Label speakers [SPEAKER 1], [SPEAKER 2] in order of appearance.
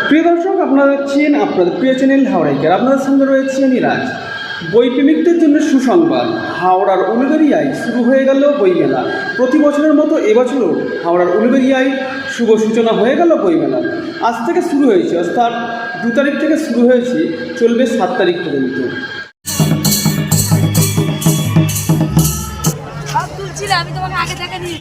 [SPEAKER 1] প্রিয় দর্শক, আপনারা দেখছেন আপনাদের প্রিয় চ্যানেল হাওড়াইকার। আপনাদের সঙ্গে রয়েছে আমি রাজ। বইপ্রেমিকদের জন্য সুসংবাদ, হাওড়ার উলুবেড়িয়ায় শুরু হয়ে গেল বইমেলা। প্রতি বছরের মতো এবছরও হাওড়ার উলুবেড়িয়ায় শুভ সূচনা হয়ে গেল বইমেলা। আজ থেকে শুরু হয়েছে, অর্থাৎ 2 তারিখ থেকে শুরু হয়েছে, চলবে 7 তারিখ পর্যন্ত।
[SPEAKER 2] আমি তোমাকে আগে দেখা নিয়ে